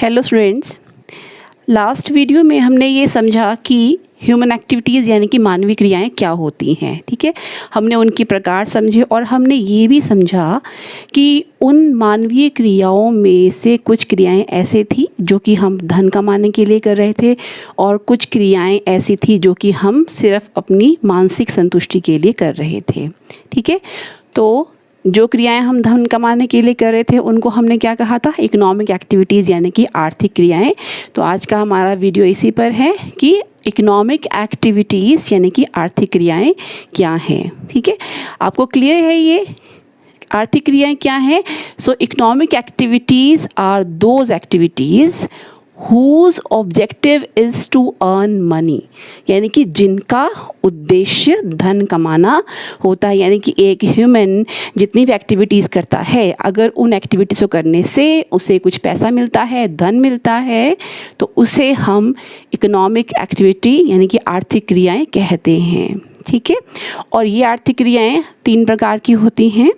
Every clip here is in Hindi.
हेलो स्टूडेंट्स, लास्ट वीडियो में हमने ये समझा कि ह्यूमन एक्टिविटीज़ यानी कि मानवीय क्रियाएं क्या होती हैं। ठीक है, हमने उनके प्रकार समझे और हमने ये भी समझा कि उन मानवीय क्रियाओं में से कुछ क्रियाएं ऐसे थी जो कि हम धन कमाने के लिए कर रहे थे और कुछ क्रियाएं ऐसी थी जो कि हम सिर्फ अपनी मानसिक संतुष्टि के लिए कर रहे थे। ठीक है, तो जो क्रियाएं हम धन कमाने के लिए कर रहे थे उनको हमने क्या कहा था, इकोनॉमिक एक्टिविटीज़ यानी कि आर्थिक क्रियाएं। तो आज का हमारा वीडियो इसी पर है कि इकोनॉमिक एक्टिविटीज़ यानी कि आर्थिक क्रियाएं क्या हैं। ठीक है, आपको क्लियर है ये आर्थिक क्रियाएं क्या हैं? So economic activities are those activities whose objective is to earn money, यानी कि जिनका उद्देश्य धन कमाना होता है। यानी कि एक ह्यूमन जितनी भी एक्टिविटीज़ करता है, अगर उन एक्टिविटीज़ को करने से उसे कुछ पैसा मिलता है, धन मिलता है, तो उसे हम इकोनॉमिक एक्टिविटी यानी कि आर्थिक क्रियाएं कहते हैं। ठीक है, और ये आर्थिक क्रियाएं 3 प्रकार की होती हैं।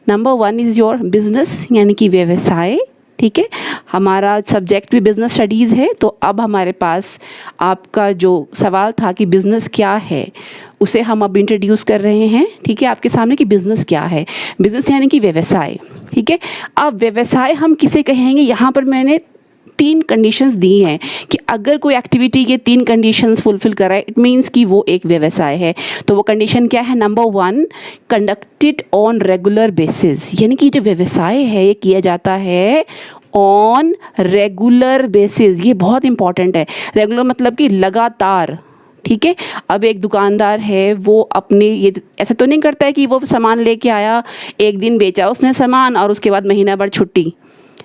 नंबर 1 इज़ योर बिजनेस यानी कि व्यवसाय। ठीक है, हमारा सब्जेक्ट भी बिज़नेस स्टडीज़ है, तो अब हमारे पास आपका जो सवाल था कि बिज़नेस क्या है उसे हम अब इंट्रोड्यूस कर रहे हैं। ठीक है, आपके सामने कि बिज़नेस क्या है। बिज़नेस यानी कि व्यवसाय। ठीक है, अब व्यवसाय हम किसे कहेंगे? यहाँ पर मैंने 3 कंडीशंस दी हैं कि अगर कोई एक्टिविटी के 3 कंडीशंस फुलफिल कराए इट मीन्स कि वो एक व्यवसाय है। तो वो कंडीशन क्या है? Number 1, conducted on regular basis, यानी कि जो व्यवसाय है ये किया जाता है ऑन रेगुलर बेसिस। ये बहुत इंपॉर्टेंट है। रेगुलर मतलब कि लगातार। ठीक है, अब एक दुकानदार है, वो अपने ये ऐसा तो नहीं करता है कि वो सामान लेके आया, एक दिन बेचा उसने सामान और उसके बाद महीना भर छुट्टी।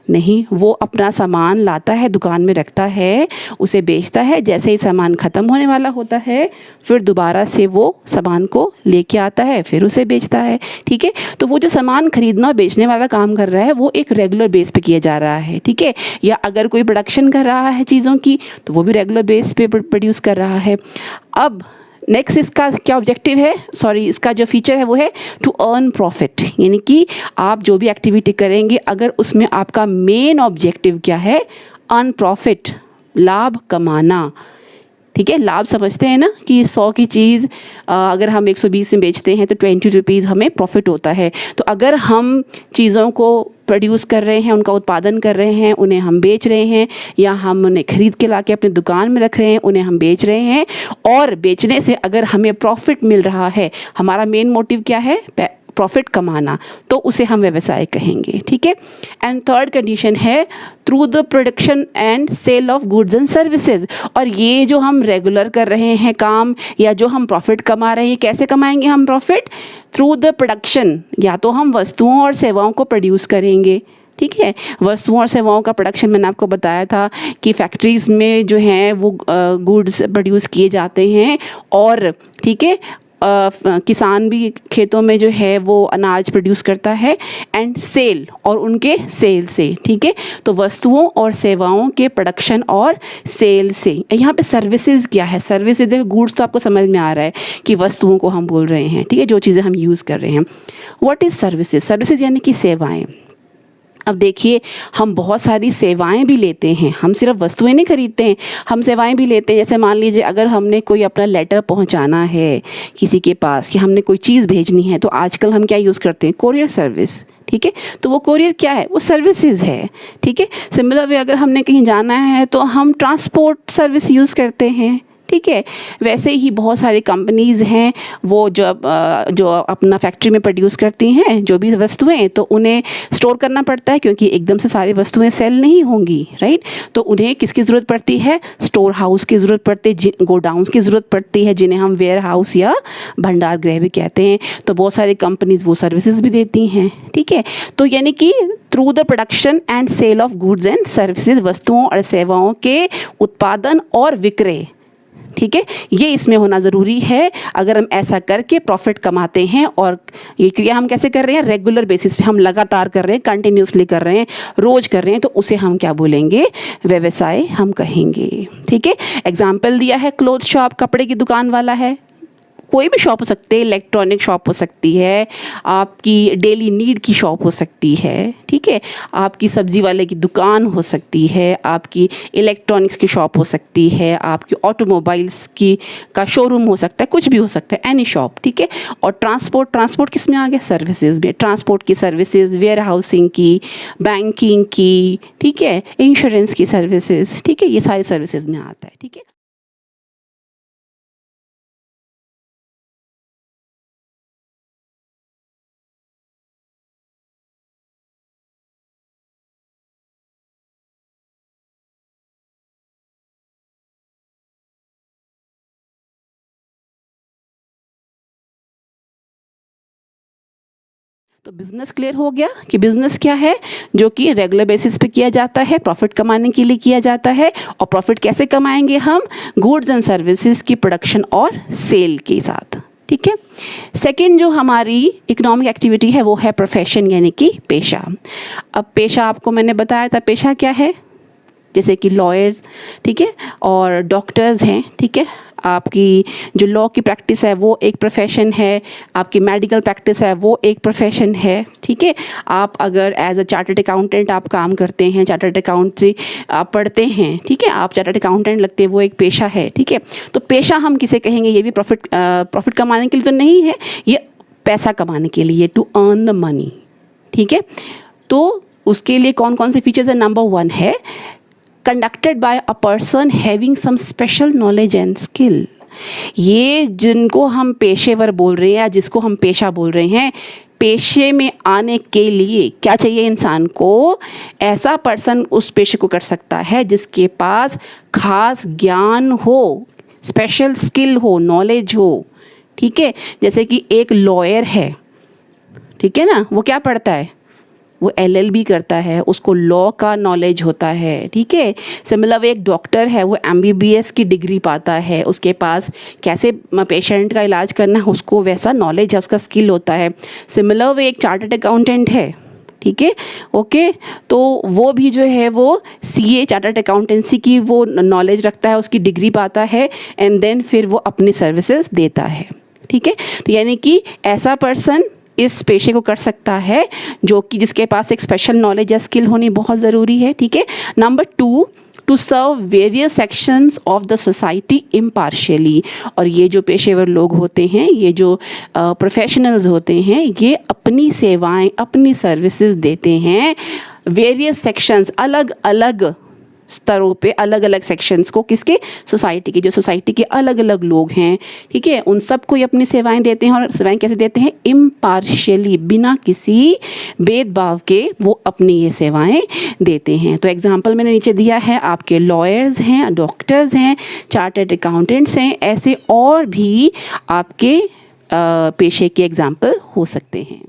नहीं, वो अपना सामान लाता है, दुकान में रखता है, उसे बेचता है। जैसे ही सामान ख़त्म होने वाला होता है फिर दोबारा से वो सामान को लेके आता है, फिर उसे बेचता है। ठीक है, तो वो जो सामान खरीदना और बेचने वाला काम कर रहा है वो एक रेगुलर बेस पे किया जा रहा है। ठीक है, या अगर कोई प्रोडक्शन कर रहा है चीज़ों की तो वो भी रेगुलर बेस पे प्रोड्यूस कर रहा है। अब नेक्स्ट इसका क्या ऑब्जेक्टिव है, इसका जो फीचर है वो है टू अर्न प्रॉफिट, यानी कि आप जो भी एक्टिविटी करेंगे अगर उसमें आपका मेन ऑब्जेक्टिव क्या है, अर्न प्रॉफिट, लाभ कमाना। ठीक है, लाभ समझते हैं ना कि 100 की चीज़ अगर हम 120 में बेचते हैं तो 20 रुपीज़ हमें प्रॉफिट होता है। तो अगर हम चीज़ों को प्रोड्यूस कर रहे हैं, उनका उत्पादन कर रहे हैं, उन्हें हम बेच रहे हैं, या हम उन्हें खरीद के लाके अपनी दुकान में रख रहे हैं, उन्हें हम बेच रहे हैं, और बेचने से अगर हमें प्रॉफिट मिल रहा है, हमारा मेन मोटिव क्या है, प्रॉफिट कमाना, तो उसे हम व्यवसाय कहेंगे। ठीक है, एंड थर्ड कंडीशन है through the production and sale of goods and services. और ये जो हम रेगुलर कर रहे हैं काम या जो हम प्रॉफिट कमा रहे हैं, कैसे कमाएंगे हम प्रॉफिट? थ्रू द प्रोडक्शन, या तो हम वस्तुओं और सेवाओं को प्रोड्यूस करेंगे। ठीक है, वस्तुओं और सेवाओं का प्रोडक्शन मैंने आपको बताया था कि फैक्ट्रीज़ में जो हैं वो गुड्स प्रोड्यूस किए जाते हैं, और ठीक है किसान भी खेतों में जो है वो अनाज प्रोड्यूस करता है, एंड सेल, और उनके सेल से। ठीक है, तो वस्तुओं और सेवाओं के प्रोडक्शन और सेल से। यहाँ पे सर्विसेज क्या है? सर्विसेज, देखो गुड्स तो आपको समझ में आ रहा है कि वस्तुओं को हम बोल रहे हैं। ठीक है, जो चीज़ें हम यूज़ कर रहे हैं। What is services? सर्विसेज यानी कि सेवाएँ। अब देखिए, हम बहुत सारी सेवाएं भी लेते हैं, हम सिर्फ वस्तुएं नहीं खरीदते हैं, हम सेवाएं भी लेते हैं। जैसे मान लीजिए अगर हमने कोई अपना लेटर पहुंचाना है किसी के पास, या हमने कोई चीज़ भेजनी है, तो आजकल हम क्या यूज़ करते हैं? Courier service. ठीक है, तो वो कोरियर क्या है? वो सर्विसेज है। ठीक है, सिमिलर वे अगर हमने कहीं जाना है तो हम ट्रांसपोर्ट सर्विस यूज़ करते हैं। ठीक है, वैसे ही बहुत सारी कंपनीज़ हैं वो जो अपना फैक्ट्री में प्रोड्यूस करती हैं जो भी वस्तुएं, तो उन्हें स्टोर करना पड़ता है क्योंकि एकदम से सारी वस्तुएं सेल नहीं होंगी, राइट। तो उन्हें किसकी ज़रूरत पड़ती है? स्टोर हाउस की ज़रूरत पड़ती है, गोडाउंस की ज़रूरत पड़ती है, जिन्हें हम वेयर हाउस या भंडार गृह भी कहते हैं। तो बहुत सारी कंपनीज़ वो सर्विसेज भी देती हैं। ठीक है, तो यानी कि through the production and sale of goods and services, वस्तुओं और सेवाओं के उत्पादन और विक्रय। ठीक है, ये इसमें होना ज़रूरी है। अगर हम ऐसा करके प्रॉफिट कमाते हैं, और ये क्रिया हम कैसे कर रहे हैं? रेगुलर बेसिस पे, हम लगातार कर रहे हैं, कंटिन्यूसली कर रहे हैं, रोज़ कर रहे हैं, तो उसे हम क्या बोलेंगे? व्यवसाय हम कहेंगे। ठीक है, एग्जाम्पल दिया है, क्लोथ शॉप, कपड़े की दुकान वाला है, कोई भी शॉप हो सकती है, इलेक्ट्रॉनिक शॉप हो सकती है, आपकी डेली नीड की शॉप हो सकती है, ठीक है, आपकी सब्जी वाले की दुकान हो सकती है, आपकी इलेक्ट्रॉनिक्स की शॉप हो सकती है, आपकी ऑटोमोबाइल्स की का शोरूम हो सकता है, कुछ भी हो सकता है, एनी शॉप, ठीक है। और ट्रांसपोर्ट किस में आ गया? सर्विसेज में। ट्रांसपोर्ट की सर्विसेज, वेयर हाउसिंग की, बैंकिंग की, ठीक है, इंश्योरेंस की सर्विसेज, ठीक है, ये सारी सर्विसेज में आता है, ठीक है। तो बिज़नेस क्लियर हो गया कि बिज़नेस क्या है, जो कि रेगुलर बेसिस पे किया जाता है, प्रॉफिट कमाने के लिए किया जाता है। और प्रॉफिट कैसे कमाएंगे हम? गुड्स एंड सर्विसेज की प्रोडक्शन और सेल के साथ, ठीक है। सेकंड जो हमारी इकोनॉमिक एक्टिविटी है वो है प्रोफेशन, यानी कि पेशा। अब पेशा आपको मैंने बताया था, पेशा क्या है, जैसे कि लॉयर्स, ठीक है, और डॉक्टर्स हैं, ठीक है। आपकी जो लॉ की प्रैक्टिस है वो एक प्रोफेशन है, आपकी मेडिकल प्रैक्टिस है वो एक प्रोफेशन है, ठीक है। आप अगर एज अ चार्टर्ड अकाउंटेंट आप काम करते हैं, चार्टर्ड अकाउंट से आप पढ़ते हैं, ठीक है, आप चार्टर्ड अकाउंटेंट लगते हैं, वो एक पेशा है, ठीक है। तो पेशा हम किसे कहेंगे? ये भी प्रॉफिट कमाने के लिए तो नहीं है, ये पैसा कमाने के लिए, टू अर्न द मनी, ठीक है। तो उसके लिए कौन कौन से फीचर्स है? नंबर 1 है conducted by a person having some special knowledge and skill। ये जिनको हम पेशेवर बोल रहे हैं या जिसको हम पेशा बोल रहे हैं, पेशे में आने के लिए क्या चाहिए इंसान को? ऐसा पर्सन उस पेशे को कर सकता है जिसके पास खास ज्ञान हो, स्पेशल स्किल हो, नॉलेज हो, ठीक है। जैसे कि एक लॉयर है, ठीक है ना, वो क्या पढ़ता है? वो LLB करता है, उसको लॉ का नॉलेज होता है, ठीक है। सिमिलर एक डॉक्टर है, वो MBBS की डिग्री पाता है, उसके पास कैसे पेशेंट का इलाज करना है उसको वैसा नॉलेज है, उसका स्किल होता है। सिमिलर एक चार्टर्ड अकाउंटेंट है, ठीक है, ओके। तो वो भी जो है वो CA चार्टर्ड अकाउंटेंसी की वो नॉलेज रखता है, उसकी डिग्री पाता है, एंड देन फिर वो अपनी सर्विसेज देता है, ठीक है। तो यानी कि ऐसा पर्सन इस पेशे को कर सकता है जो कि जिसके पास एक स्पेशल नॉलेज या स्किल होनी बहुत ज़रूरी है, ठीक है। Number 2, to serve various sections of the society impartially. और ये जो पेशेवर लोग होते हैं, ये जो प्रोफेशनल्स होते हैं, ये अपनी सेवाएं, अपनी सर्विसेज देते हैं वेरियस सेक्शंस, अलग अलग स्तरों पे, अलग अलग सेक्शंस को, किसके? सोसाइटी के। जो सोसाइटी के अलग अलग लोग हैं, ठीक है, उन सबको ये अपनी सेवाएं देते हैं। और सेवाएं कैसे देते हैं? इम्पार्शियली, बिना किसी भेदभाव के वो अपनी ये सेवाएं देते हैं। तो एग्जांपल मैंने नीचे दिया है, आपके लॉयर्स हैं, डॉक्टर्स हैं, चार्टर्ड अकाउंटेंट्स हैं, ऐसे और भी आपके पेशे के एग्जाम्पल हो सकते हैं।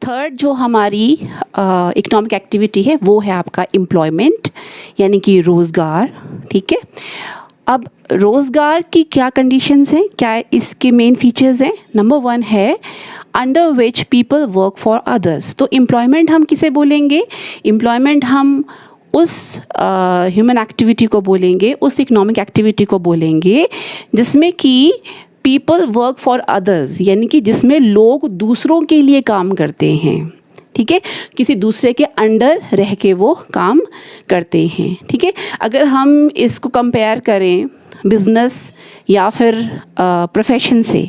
थर्ड जो हमारी इकोनॉमिक एक्टिविटी है वो है आपका एम्प्लॉयमेंट, यानी कि रोज़गार, ठीक है। अब रोज़गार की क्या कंडीशंस हैं, क्या इसके मेन फीचर्स हैं? नंबर 1 है under which people work for others. तो एम्प्लॉयमेंट हम किसे बोलेंगे? एम्प्लॉयमेंट हम उस ह्यूमन एक्टिविटी को बोलेंगे, उस इकोनॉमिक एक्टिविटी को बोलेंगे जिसमें कि पीपल वर्क फॉर अदर्स, यानी कि जिसमें लोग दूसरों के लिए काम करते हैं, ठीक है, किसी दूसरे के अंडर रह के वो काम करते हैं, ठीक है। अगर हम इसको कंपेयर करें बिज़नेस या फिर प्रोफेशन से,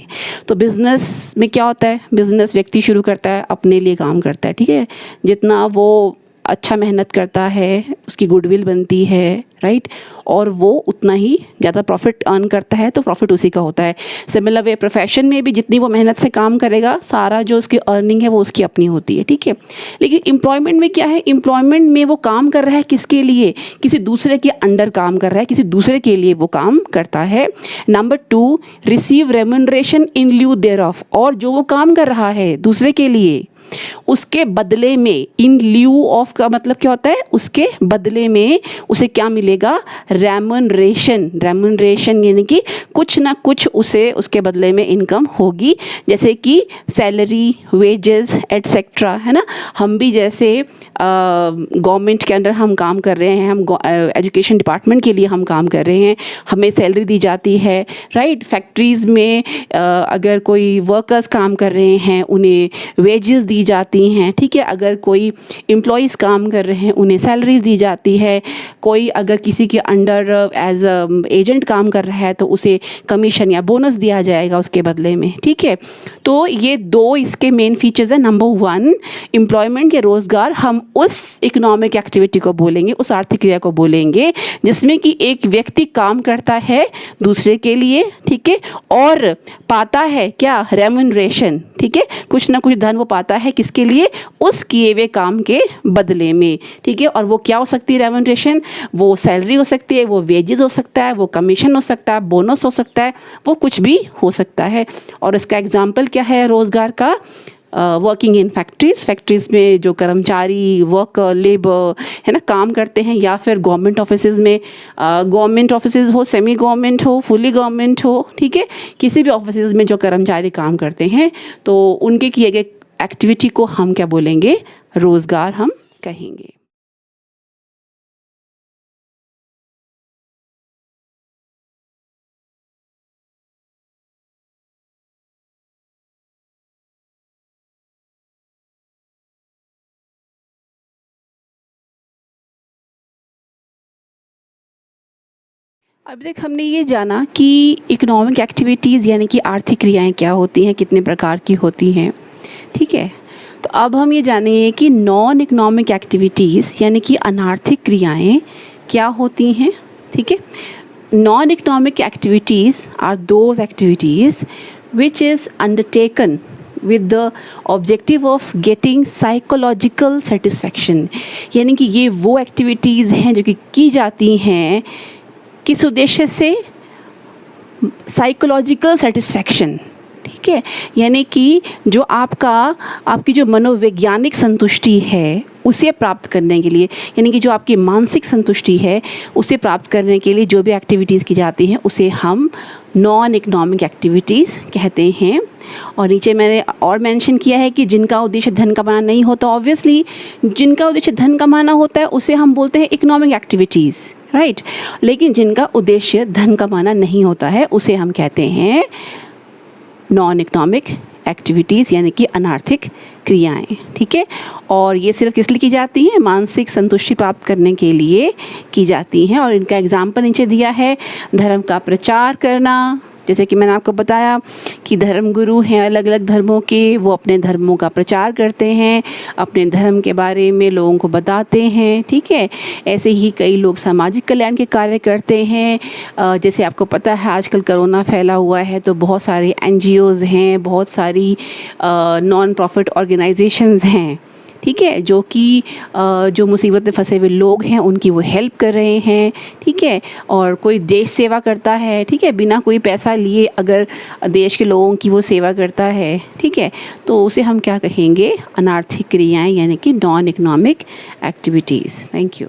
तो बिज़नेस में क्या होता है? बिज़नेस व्यक्ति शुरू करता है, अपने लिए काम करता है, ठीक है। जितना वो अच्छा मेहनत करता है उसकी गुडविल बनती है, राइट, और वो उतना ही ज़्यादा प्रॉफिट अर्न करता है, तो प्रॉफिट उसी का होता है। सिमिलर वे प्रोफेशन में भी जितनी वो मेहनत से काम करेगा, सारा जो उसकी अर्निंग है वो उसकी अपनी होती है, ठीक है। लेकिन एम्प्लॉयमेंट में क्या है? एम्प्लॉयमेंट में वो काम कर रहा है किसके लिए? किसी दूसरे के अंडर काम कर रहा है, किसी दूसरे के लिए वो काम करता है। नंबर 2, रिसीव रेम्यूनरेशन इन लिeu देयरऑफ। और जो वो काम कर रहा है दूसरे के लिए, उसके बदले में, इन ल्यू ऑफ का मतलब क्या होता है, उसके बदले में उसे क्या मिलेगा, रेम्यूनरेशन। रेम्यूनरेशन यानी कि कुछ ना कुछ उसे उसके बदले में इनकम होगी, जैसे कि सैलरी, वेजेस एटसेट्रा, है ना। हम भी जैसे गवर्नमेंट के अंदर हम काम कर रहे हैं, हम एजुकेशन डिपार्टमेंट के लिए हम काम कर रहे हैं, हमें सैलरी दी जाती है, राइट। फैक्ट्रीज़ में अगर कोई वर्कर्स काम कर रहे हैं उन्हें वेजेस दी जाती हैं, ठीक है। अगर कोई एम्प्लॉइज़ काम कर रहे हैं उन्हें सैलरीज दी जाती है। कोई अगर किसी के अंडर एज एजेंट काम कर रहा है तो उसे कमीशन या बोनस दिया जाएगा उसके बदले में, ठीक है। तो ये दो इसके मेन फीचर्स हैं। नंबर 1, एम्प्लॉयमेंट या रोज़गार, हम उस इकोनॉमिक एक्टिविटी को बोलेंगे, उस आर्थिक क्रिया को बोलेंगे जिसमें कि एक व्यक्ति काम करता है दूसरे के लिए, ठीक है, और पाता है क्या, रेम्यूनरेशन, ठीक है। कुछ ना कुछ धन वो पाता है किसके लिए, उस किए हुए काम के बदले में, ठीक है। और वो क्या हो सकती है रेम्यूनरेशन, वो सैलरी हो सकती है, वो वेजेस हो सकता है, वो कमीशन हो सकता है, बोनस हो सकता है, वो कुछ भी हो सकता है। और इसका एग्जाम्पल क्या है रोज़गार का, वर्किंग इन फैक्ट्रीज़ में जो कर्मचारी, वर्कर, लेबर, है ना, काम करते हैं, या फिर गवर्नमेंट ऑफिसेज़ में, गवर्नमेंट ऑफिसेज़ हो, सेमी गवर्नमेंट हो, फुली गवर्नमेंट हो, ठीक है, किसी भी ऑफिसेज़ में जो कर्मचारी काम करते हैं तो उनके किए गए एक्टिविटी को हम क्या बोलेंगे, रोज़गार हम कहेंगे। अब तक हमने ये जाना कि इकोनॉमिक एक्टिविटीज़ यानी कि आर्थिक क्रियाएं क्या होती हैं, कितने प्रकार की होती हैं, ठीक है। तो अब हम ये जानेंगे कि नॉन इकोनॉमिक एक्टिविटीज़ यानी कि अनार्थिक क्रियाएं क्या होती हैं, ठीक है। Non economic activities are those activities which is undertaken with the objective of getting psychological satisfaction, यानी कि ये वो एक्टिविटीज़ हैं जो कि की जाती हैं किस उद्देश्य से, साइकोलॉजिकल सेटिस्फैक्शन, ठीक है। यानी कि जो आपकी जो मनोवैज्ञानिक संतुष्टि है उसे प्राप्त करने के लिए, यानी कि जो आपकी मानसिक संतुष्टि है उसे प्राप्त करने के लिए जो भी एक्टिविटीज़ की जाती हैं उसे हम नॉन इकोनॉमिक एक्टिविटीज़ कहते हैं। और नीचे मैंने और मेंशन किया है कि जिनका उद्देश्य धन कमाना नहीं होता, ऑब्वियसली जिनका उद्देश्य धन कमाना होता है उसे हम बोलते हैं इकोनॉमिक एक्टिविटीज़, राइट। लेकिन जिनका उद्देश्य धन कमाना नहीं होता है उसे हम कहते हैं नॉन इकोनॉमिक एक्टिविटीज़ यानी कि अनार्थिक क्रियाएं, ठीक है। और ये सिर्फ किस लिए की जाती हैं, मानसिक संतुष्टि प्राप्त करने के लिए की जाती हैं। और इनका एग्जाम्पल नीचे दिया है, धर्म का प्रचार करना, जैसे कि मैंने आपको बताया कि धर्मगुरु हैं अलग अलग धर्मों के, वो अपने धर्मों का प्रचार करते हैं, अपने धर्म के बारे में लोगों को बताते हैं, ठीक है। ऐसे ही कई लोग सामाजिक कल्याण के कार्य करते हैं। जैसे आपको पता है आजकल कोरोना फैला हुआ है तो बहुत सारे NGOs हैं, बहुत सारी नॉन प्रॉफिट ऑर्गेनाइजेशंस हैं, ठीक है, जो कि जो मुसीबत में फंसे हुए लोग हैं उनकी वो हेल्प कर रहे हैं, ठीक है। और कोई देश सेवा करता है, ठीक है, बिना कोई पैसा लिए अगर देश के लोगों की वो सेवा करता है, ठीक है, तो उसे हम क्या कहेंगे, अनार्थिक क्रियाएं यानी कि non economic activities. Thank you.